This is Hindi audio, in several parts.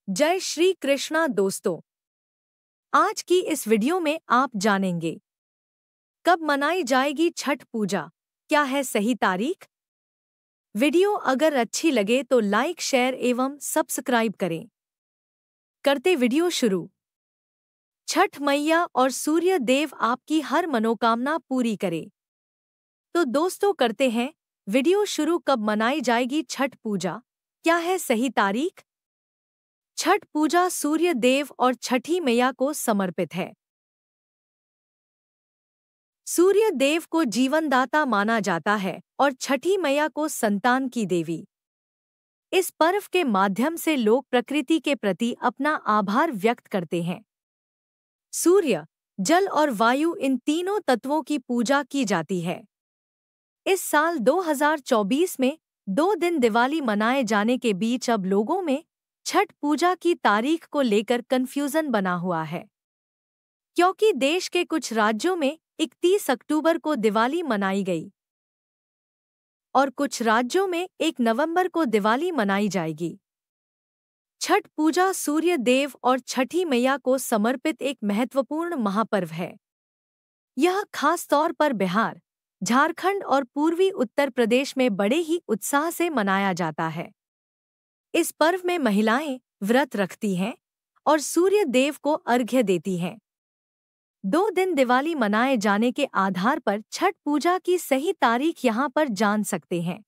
जय श्री कृष्णा दोस्तों। आज की इस वीडियो में आप जानेंगे कब मनाई जाएगी छठ पूजा, क्या है सही तारीख। वीडियो अगर अच्छी लगे तो लाइक, शेयर एवं सब्सक्राइब करें। करते वीडियो शुरू। छठ मैया और सूर्य देव आपकी हर मनोकामना पूरी करे। तो दोस्तों करते हैं वीडियो शुरू। कब मनाई जाएगी छठ पूजा, क्या है सही तारीख। छठ पूजा सूर्य देव और छठी मैया को समर्पित है। सूर्य देव को जीवनदाता माना जाता है और छठी मैया को संतान की देवी। इस पर्व के माध्यम से लोग प्रकृति के प्रति अपना आभार व्यक्त करते हैं। सूर्य, जल और वायु, इन तीनों तत्वों की पूजा की जाती है। इस साल 2024 में 2 दिन दिवाली मनाए जाने के बीच अब लोगों में छठ पूजा की तारीख को लेकर कंफ्यूजन बना हुआ है, क्योंकि देश के कुछ राज्यों में 31 अक्टूबर को दिवाली मनाई गई और कुछ राज्यों में 1 नवंबर को दिवाली मनाई जाएगी। छठ पूजा सूर्य देव और छठी मैया को समर्पित एक महत्वपूर्ण महापर्व है। यह खास तौर पर बिहार, झारखंड और पूर्वी उत्तर प्रदेश में बड़े ही उत्साह से मनाया जाता है। इस पर्व में महिलाएं व्रत रखती हैं और सूर्य देव को अर्घ्य देती हैं। 2 दिन दिवाली मनाए जाने के आधार पर छठ पूजा की सही तारीख यहां पर जान सकते हैं।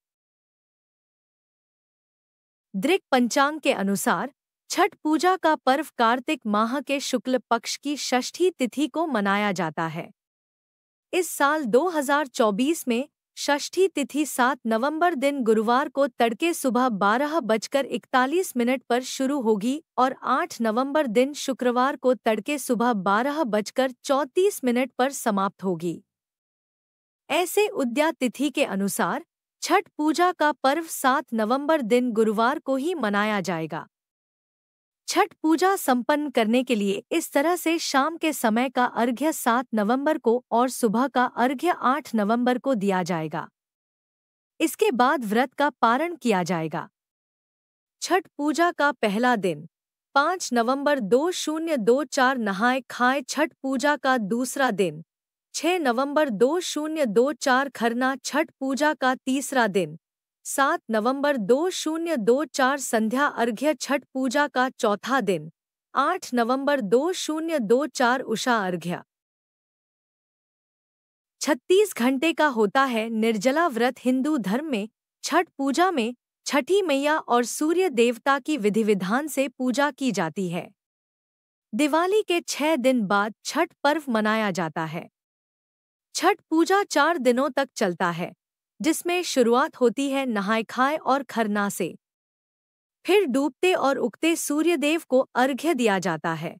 दृक पंचांग के अनुसार छठ पूजा का पर्व कार्तिक माह के शुक्ल पक्ष की षष्ठी तिथि को मनाया जाता है। इस साल 2024 में षष्ठी तिथि 7 नवंबर दिन गुरुवार को तड़के सुबह 12:41 पर शुरू होगी और 8 नवंबर दिन शुक्रवार को तड़के सुबह 12:34 पर समाप्त होगी। ऐसे उदया तिथि के अनुसार छठ पूजा का पर्व 7 नवंबर दिन गुरुवार को ही मनाया जाएगा। छठ पूजा संपन्न करने के लिए इस तरह से शाम के समय का अर्घ्य 7 नवंबर को और सुबह का अर्घ्य 8 नवंबर को दिया जाएगा। इसके बाद व्रत का पारण किया जाएगा। छठ पूजा का पहला दिन 5 नवंबर 2024 नहाय खाए। छठ पूजा का दूसरा दिन 6 नवंबर 2024 खरना। छठ पूजा का तीसरा दिन 7 नवंबर 2024 संध्या अर्घ्य। छठ पूजा का चौथा दिन 8 नवंबर 2024 उषा अर्घ्य। 36 घंटे का होता है निर्जला व्रत। हिंदू धर्म में छठ पूजा में छठी मैया और सूर्य देवता की विधि विधान से पूजा की जाती है। दिवाली के 6 दिन बाद छठ पर्व मनाया जाता है। छठ पूजा 4 दिनों तक चलता है, जिसमें शुरुआत होती है नहाय खाए और खरना से। फिर डूबते और उगते सूर्यदेव को अर्घ्य दिया जाता है।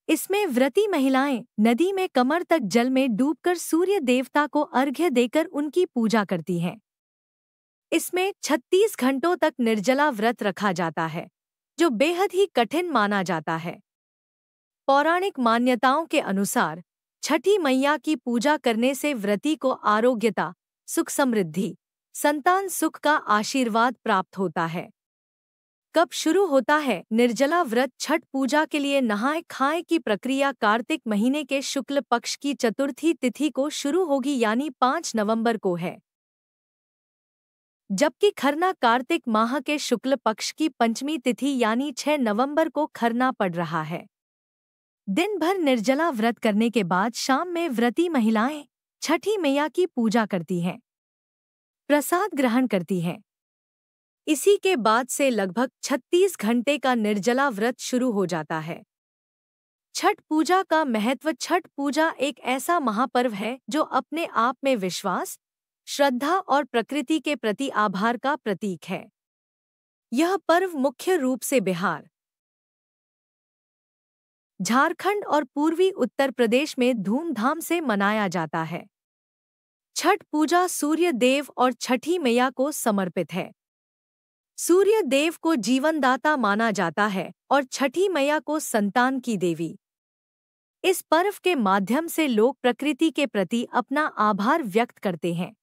इसमें व्रती महिलाएं नदी में कमर तक जल में डूबकर सूर्य देवता को अर्घ्य देकर उनकी पूजा करती हैं। इसमें 36 घंटों तक निर्जला व्रत रखा जाता है, जो बेहद ही कठिन माना जाता है। पौराणिक मान्यताओं के अनुसार छठी मैया की पूजा करने से व्रती को आरोग्यता, सुख समृद्धि, संतान सुख का आशीर्वाद प्राप्त होता है। कब शुरू होता है निर्जला व्रत। छठ पूजा के लिए नहाय खाए की प्रक्रिया कार्तिक महीने के शुक्ल पक्ष की चतुर्थी तिथि को शुरू होगी, यानी 5 नवंबर को है, जबकि खरना कार्तिक माह के शुक्ल पक्ष की पंचमी तिथि यानी 6 नवंबर को खरना पड़ रहा है। दिन भर निर्जला व्रत करने के बाद शाम में व्रती महिलाएं छठी मैया की पूजा करती हैं, प्रसाद ग्रहण करती हैं। इसी के बाद से लगभग 36 घंटे का निर्जला व्रत शुरू हो जाता है। छठ पूजा का महत्व। छठ पूजा एक ऐसा महापर्व है जो अपने आप में विश्वास, श्रद्धा और प्रकृति के प्रति आभार का प्रतीक है। यह पर्व मुख्य रूप से बिहार, झारखंड और पूर्वी उत्तर प्रदेश में धूमधाम से मनाया जाता है। छठ पूजा सूर्य देव और छठी मैया को समर्पित है। सूर्य देव को जीवनदाता माना जाता है और छठी मैया को संतान की देवी। इस पर्व के माध्यम से लोग प्रकृति के प्रति अपना आभार व्यक्त करते हैं।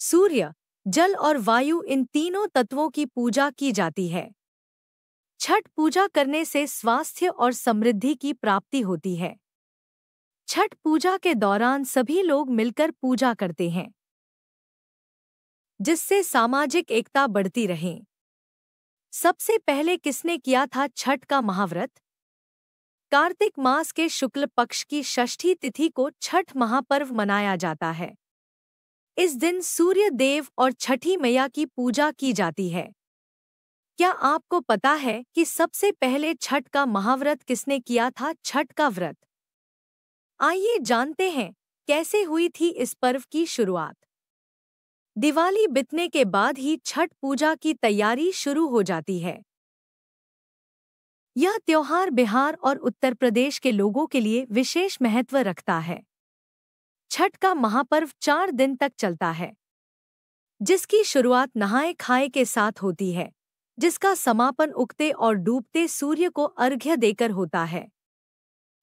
सूर्य, जल और वायु, इन तीनों तत्वों की पूजा की जाती है। छठ पूजा करने से स्वास्थ्य और समृद्धि की प्राप्ति होती है। छठ पूजा के दौरान सभी लोग मिलकर पूजा करते हैं, जिससे सामाजिक एकता बढ़ती रहे। सबसे पहले किसने किया था छठ का महाव्रत? कार्तिक मास के शुक्ल पक्ष की षष्ठी तिथि को छठ महापर्व मनाया जाता है। इस दिन सूर्य देव और छठी मैया की पूजा की जाती है। क्या आपको पता है कि सबसे पहले छठ का महाव्रत किसने किया था? छठ का व्रत। आइए जानते हैं कैसे हुई थी इस पर्व की शुरुआत। दिवाली बीतने के बाद ही छठ पूजा की तैयारी शुरू हो जाती है। यह त्योहार बिहार और उत्तर प्रदेश के लोगों के लिए विशेष महत्व रखता है। छठ का महापर्व 4 दिन तक चलता है, जिसकी शुरुआत नहाए खाए के साथ होती है, जिसका समापन उगते और डूबते सूर्य को अर्घ्य देकर होता है।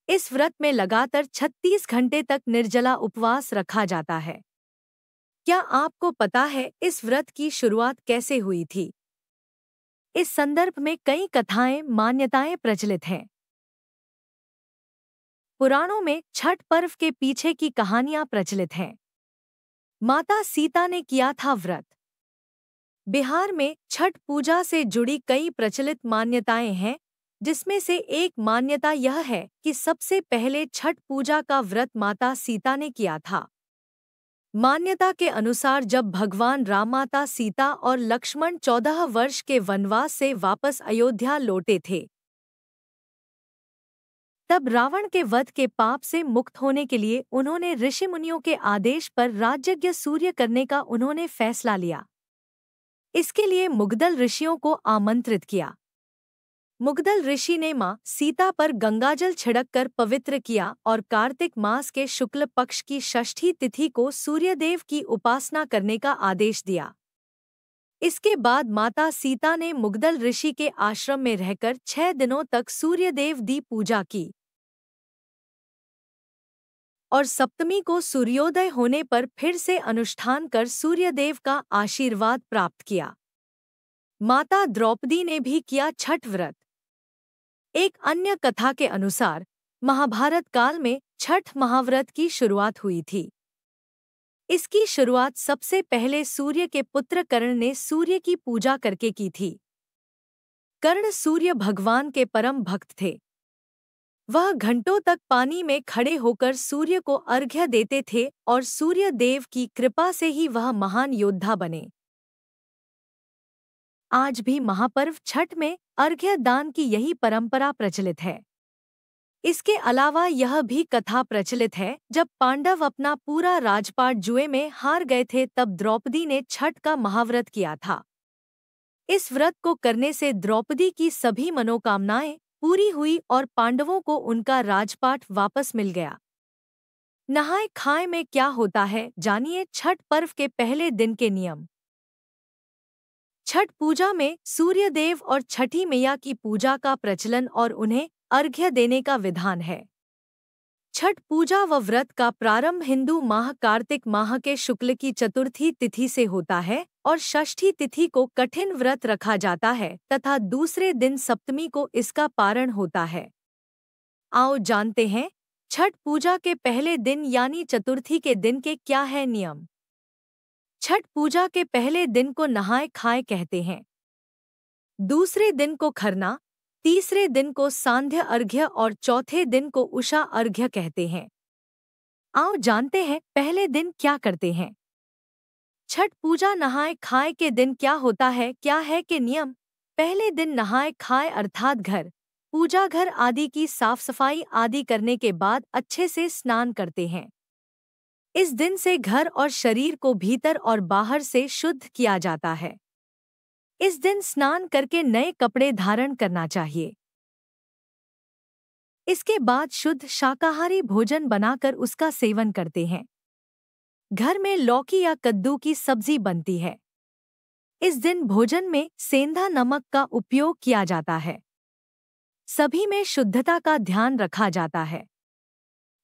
इस व्रत में लगातार 36 घंटे तक निर्जला उपवास रखा जाता है। क्या आपको पता है इस व्रत की शुरुआत कैसे हुई थी? इस संदर्भ में कई कथाएं, मान्यताएं प्रचलित हैं। पुराणों में छठ पर्व के पीछे की कहानियां प्रचलित हैं। माता सीता ने किया था व्रत। बिहार में छठ पूजा से जुड़ी कई प्रचलित मान्यताएं हैं, जिसमें से एक मान्यता यह है कि सबसे पहले छठ पूजा का व्रत माता सीता ने किया था। मान्यता के अनुसार जब भगवान राम, माता सीता और लक्ष्मण 14 वर्ष के वनवास से वापस अयोध्या लौटे थे, तब रावण के वध के पाप से मुक्त होने के लिए उन्होंने ऋषि मुनियों के आदेश पर राजयज्ञ सूर्य करने का उन्होंने फैसला लिया। इसके लिए मुग्दल ऋषियों को आमंत्रित किया। मुग्दल ऋषि ने मां सीता पर गंगाजल छिड़ककर पवित्र किया और कार्तिक मास के शुक्ल पक्ष की षष्ठी तिथि को सूर्यदेव की उपासना करने का आदेश दिया। इसके बाद माता सीता ने मुग्दल ऋषि के आश्रम में रहकर 6 दिनों तक सूर्यदेव की पूजा की और सप्तमी को सूर्योदय होने पर फिर से अनुष्ठान कर सूर्यदेव का आशीर्वाद प्राप्त किया। माता द्रौपदी ने भी किया छठ व्रत। एक अन्य कथा के अनुसार महाभारत काल में छठ महाव्रत की शुरुआत हुई थी। इसकी शुरुआत सबसे पहले सूर्य के पुत्र कर्ण ने सूर्य की पूजा करके की थी। कर्ण सूर्य भगवान के परम भक्त थे। वह घंटों तक पानी में खड़े होकर सूर्य को अर्घ्य देते थे और सूर्य देव की कृपा से ही वह महान योद्धा बने। आज भी महापर्व छठ में अर्घ्य दान की यही परंपरा प्रचलित है। इसके अलावा यह भी कथा प्रचलित है, जब पांडव अपना पूरा राजपाट जुए में हार गए थे, तब द्रौपदी ने छठ का महाव्रत किया था। इस व्रत को करने से द्रौपदी की सभी मनोकामनाएं पूरी हुई और पांडवों को उनका राजपाट वापस मिल गया। नहाए खाए में क्या होता है, जानिए छठ पर्व के पहले दिन के नियम। छठ पूजा में सूर्यदेव और छठी मैया की पूजा का प्रचलन और उन्हें अर्घ्य देने का विधान है। छठ पूजा व व्रत का प्रारंभ हिंदू माह कार्तिक माह के शुक्ल की चतुर्थी तिथि से होता है और षष्ठी तिथि को कठिन व्रत रखा जाता है तथा दूसरे दिन सप्तमी को इसका पारण होता है। आओ जानते हैं छठ पूजा के पहले दिन यानी चतुर्थी के दिन के क्या है नियम। छठ पूजा के पहले दिन को नहाए खाए कहते हैं। दूसरे दिन को खरना, तीसरे दिन को सांध्य अर्घ्य और चौथे दिन को उषा अर्घ्य कहते हैं। आओ जानते हैं पहले दिन क्या करते हैं। छठ पूजा नहाए खाए के दिन क्या होता है, क्या है के नियम। पहले दिन नहाए खाए अर्थात घर, पूजा घर आदि की साफ सफाई आदि करने के बाद अच्छे से स्नान करते हैं। इस दिन से घर और शरीर को भीतर और बाहर से शुद्ध किया जाता है। इस दिन स्नान करके नए कपड़े धारण करना चाहिए। इसके बाद शुद्ध शाकाहारी भोजन बनाकर उसका सेवन करते हैं। घर में लौकी या कद्दू की सब्जी बनती है। इस दिन भोजन में सेंधा नमक का उपयोग किया जाता है। सभी में शुद्धता का ध्यान रखा जाता है।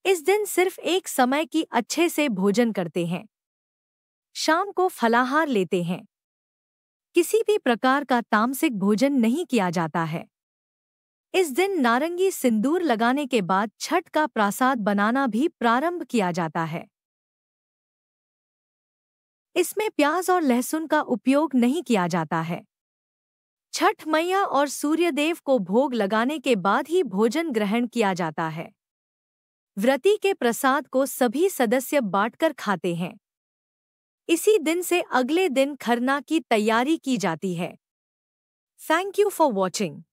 इस दिन सिर्फ एक समय की अच्छे से भोजन करते हैं। शाम को फलाहार लेते हैं। किसी भी प्रकार का तामसिक भोजन नहीं किया जाता है। इस दिन नारंगी सिंदूर लगाने के बाद छठ का प्रसाद बनाना भी प्रारंभ किया जाता है। इसमें प्याज और लहसुन का उपयोग नहीं किया जाता है। छठ मैया और सूर्यदेव को भोग लगाने के बाद ही भोजन ग्रहण किया जाता है। व्रती के प्रसाद को सभी सदस्य बांटकर खाते हैं। इसी दिन से अगले दिन खरना की तैयारी की जाती है। Thank you for watching.